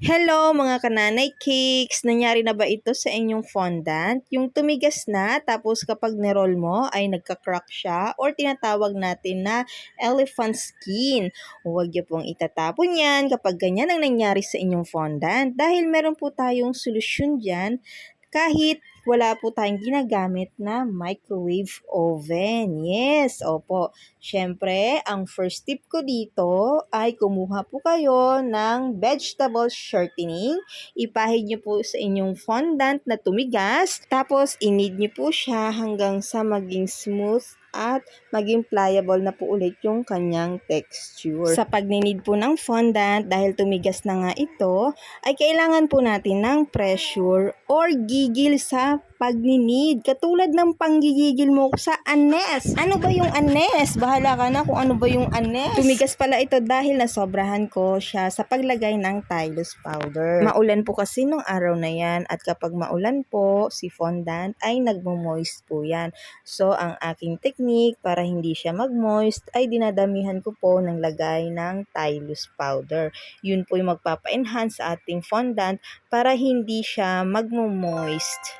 Hello mga kananay cakes! Nangyari na ba ito sa inyong fondant? Yung tumigas na tapos kapag niroll mo ay nagka-crack siya or tinatawag natin na elephant skin. Huwag niyo pong itatapon yan kapag ganyan ang nangyari sa inyong fondant dahil meron po tayong solusyon dyan kahit wala po tayong ginagamit na microwave oven. Yes, opo. Siyempre, ang first tip ko dito ay kumuha po kayo ng vegetable shortening. Ipahid nyo po sa inyong fondant na tumigas. Tapos, inid nyo po siya hanggang sa maging smooth at maging pliable na po ulit yung kanyang texture. Sa pagninid po ng fondant, dahil tumigas na nga ito, ay kailangan po natin ng pressure or gigil sa pagninid. Katulad ng panggigigil mo sa anes. Ano ba yung anes? Bahala ka na kung ano ba yung anes. Tumigas pala ito dahil nasobrahan ko siya sa paglagay ng Tylose powder. Maulan po kasi nung araw na yan at kapag maulan po, si fondant ay nagmo-moist po yan. So, ang aking technique para hindi siya mag-moist ay dinadamihan ko po ng lagay ng Tylose powder. Yun po yung magpapa-enhance sa ating fondant para hindi siya magmo-moist.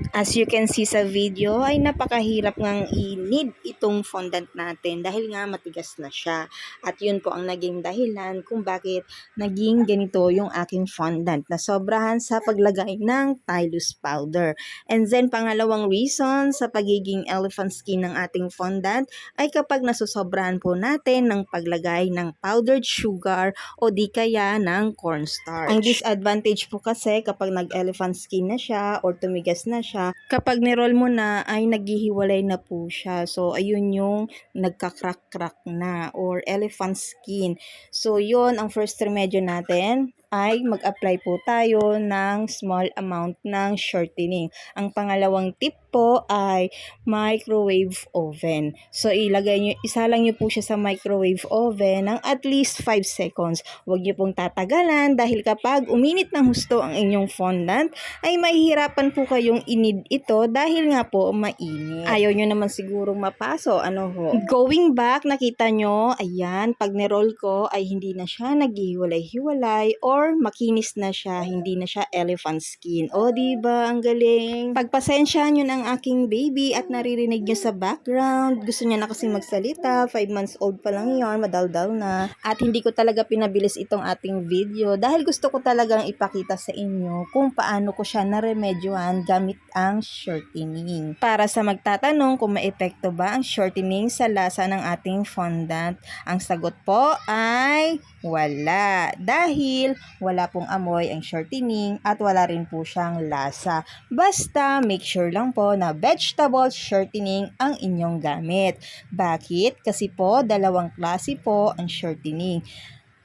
As you can see sa video, ay napakahirap ngang i-knead itong fondant natin dahil nga matigas na siya. At yun po ang naging dahilan kung bakit naging ganito yung aking fondant na sobrahan sa paglagay ng Tylose powder. And then pangalawang reason sa pagiging elephant skin ng ating fondant ay kapag nasusobrahan po natin ng paglagay ng powdered sugar o di kaya ng cornstarch. Ang disadvantage po kasi kapag nag-elephant skin na siya or tumigas na siya, kapag niroll mo na ay naghihiwalay na po siya. So, ayun yung nagka-crack-crack na or elephant skin. So, yun ang first remedyo natin ay mag-apply po tayo ng small amount ng shortening. Ang pangalawang tip po ay microwave oven. So, isalang nyo po siya sa microwave oven ng at least 5 seconds. Huwag nyo pong tatagalan dahil kapag uminit ng husto ang inyong fondant, ay mahihirapan po kayong inid ito dahil nga po mainit. Ayaw nyo naman sigurong mapaso, ano ho. Going back, nakita nyo, ayan, pag niroll ko ay hindi na siya naghihiwalay-hiwalay or makinis na siya, hindi na siya elephant skin. O, diba? Ang galing. Pagpasensyahan nyo ng aking baby at naririnig nyo sa background. Gusto niya na kasi magsalita, 5 months old pa lang yun, madaldal na. At hindi ko talaga pinabilis itong ating video dahil gusto ko talagang ipakita sa inyo kung paano ko siya naremedyohan gamit ang shortening. Para sa magtatanong kung maepekto ba ang shortening sa lasa ng ating fondant, ang sagot po ay wala. Dahil wala pong amoy ang shortening at wala rin po siyang lasa. Basta make sure lang po na vegetable shortening ang inyong gamit. Bakit? Kasi po dalawang klase po ang shortening.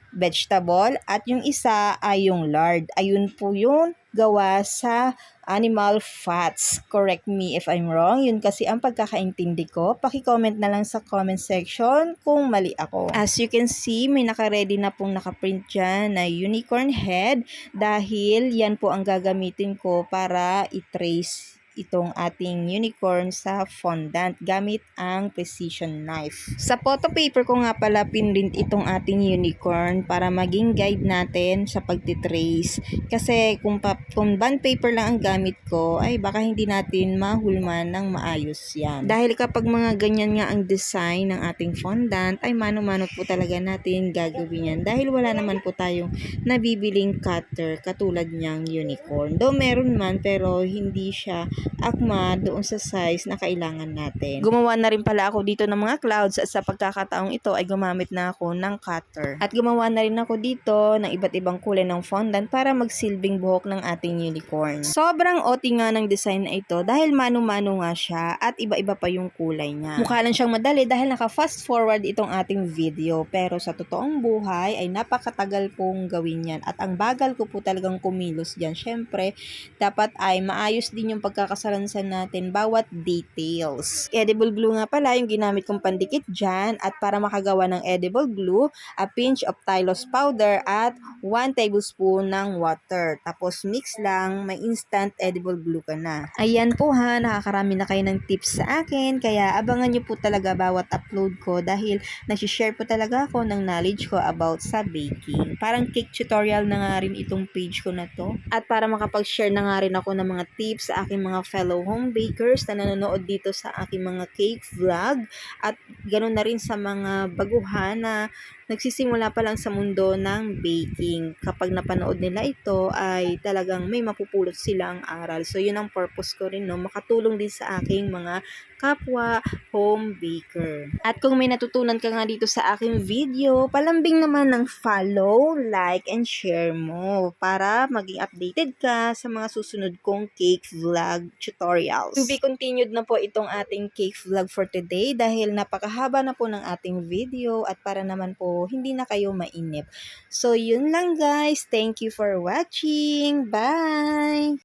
Vegetable at yung isa ay yung lard. Ayun po yung gawa sa animal fats. Correct me if I'm wrong. Yun kasi ang pagkakaintindi ko. Paki-comment na lang sa comment section kung mali ako. As you can see, may naka-ready na pong naka-print dyan na unicorn head dahil yan po ang gagamitin ko para i-trace itong ating unicorn sa fondant gamit ang precision knife. Sa photo paper ko nga pala pinrint itong ating unicorn para maging guide natin sa pagtitrace. Kasi kung bond paper lang ang gamit ko, ay baka hindi natin mahulman ng maayos yan. Dahil kapag mga ganyan nga ang design ng ating fondant, ay mano-mano po talaga natin gagawin yan. Dahil wala naman po tayong nabibiling cutter katulad niyang unicorn. Though meron man pero hindi siya akma doon sa size na kailangan natin. Gumawa na rin pala ako dito ng mga clouds at sa pagkakataong ito ay gumamit na ako ng cutter. At gumawa na rin ako dito ng iba't ibang kulay ng fondant para magsilbing buhok ng ating unicorn. Sobrang OT nga ng design na ito dahil mano-mano nga siya at iba-iba pa yung kulay niya. Mukha lang siyang madali dahil naka-fast forward itong ating video pero sa totoong buhay ay napakatagal pong gawin yan at ang bagal ko po talagang kumilos dyan. Syempre, dapat ay maayos din yung pagkakasunod makasalansan natin bawat details. Edible glue nga pala yung ginamit kong pandikit dyan, at para makagawa ng edible glue, a pinch of Tylose powder at 1 tablespoon ng water. Tapos mix lang, may instant edible glue ka na. Ayan po ha, nakakarami na kayo ng tips sa akin, kaya abangan nyo po talaga bawat upload ko dahil nag-share po talaga ako ng knowledge ko about sa baking. Parang cake tutorial na nga rin itong page ko na to. At para makapag-share na nga rin ako ng mga tips sa aking mga fellow home bakers na nanonood dito sa aking mga cake vlog, at ganoon na rin sa mga baguhan na nagsisimula pa lang sa mundo ng baking. Kapag napanood nila ito ay talagang may mapupulot silang aral. So yun ang purpose ko rin, no? Makatulong din sa aking mga kapwa home baker. At kung may natutunan ka nga dito sa aking video, palambing naman ng follow, like, and share mo para maging updated ka sa mga susunod kong cake vlog tutorials. To be continued na po itong ating cake vlog for today dahil napakahaba na po ng ating video, at para naman po hindi na kayo mainip. So yun lang guys, thank you for watching. Bye!